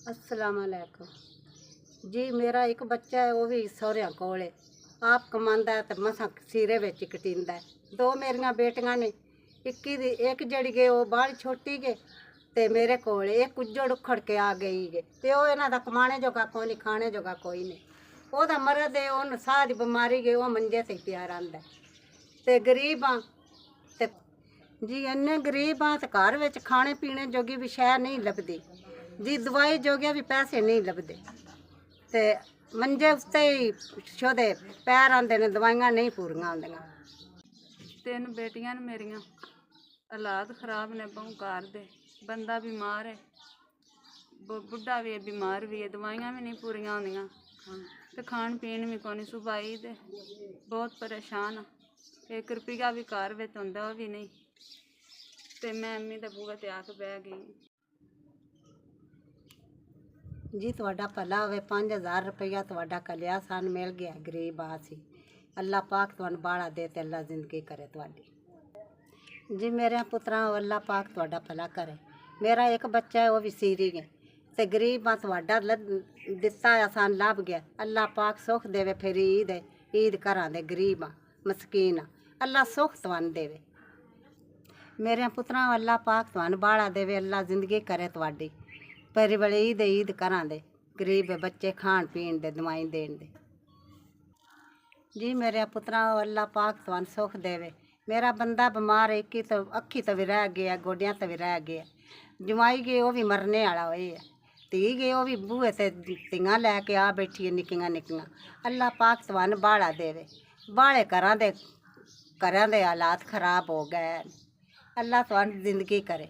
अस्सलाम वालेकुम जी। मेरा एक बच्चा है, वो भी सौह्रियां कोल है। आप कमांदा है तो मसां सिरे विच कटींदा है। दो मेरियां बेटियां ने, एक जड़ी गए वो बाहली छोटी गए ते मेरे कोल एक उजड़ उखड़ के आ गई गे ते वो इन्हां दा कमाने जोगा कोई नहीं, खाने जोगा कोई नहीं। ओहदा मरद है, ओनू साह दी बीमारी गई, वो मंजे ते पिया रहिंदा ते गरीब हाँ ते जी इन्ने गरीब हाँ ते घर विच खाने पीने जोगी भी शै नहीं लभदी जी। दवाई जोगे भी पैसे नहीं लभदे ते मंजे उत्ते ही शोदे पैर आंदे ने, दवाइयां नहीं पूरियां आंदियां। तीन बेटियां ने मेरियां, हालात खराब ने बहु घर दे। बंदा बीमार है, बुढ़ा भी है, बीमार भी है, दवाइयां भी नहीं पूरियां होंदियां ते खान पीन भी कोनी। सुबाई दे बहुत परेशान हाँ। 1 रुपया भी घर विच हुंदा वो भी नहीं ते मैं अम्मी दे बूहे ते आके बह गई। जी तुहाडा भला होवे। 5000 रुपया तुहाडा कलिया सन मिल गया, गरीब आसी। अल्लाह पाक तुहानू बाड़ा दे ते अल्लाह जिंदगी करे तुहाडी। जी मेरे पुत्रा अल्लाह पाक तुहाडा भला करे। मेरा एक बच्चा है, वो भी सीरी गया ते गरीब हाँ। तुहाडा दिता सन लभ गया, अल्लाह पाक सुख देवे। फिर ईद घरां दे गरीब हाँ, मस्कीन हाँ, अल्लाह सुख तुहानू देवे। मेरे पुत्रा अल्लाह पाक तुहानू बाड़ा देवे, अल्लाह जिंदगी करे तुहाडी। पर बड़े ईद घरां दे गरीब बच्चे खाण पीण दे, दवाई देण दे। जी मेरे पुत्रा अल्लाह पाक तुहानू सुख देवे। मेरा बंदा बीमार है, अक्खी तो भी रह गया, गोडियां तो भी रह गया। जमाई गए वो भी मरने वाला होए है। धी गए वो भी बूहे ते धियां लैके आ बैठी है, निक्कियां निक्कियां। अल्लाह पाक तुहानू बाड़ा देवे। बाड़े घरां दे हालात खराब हो गए। अल्लाह तुहानू जिंदगी करे।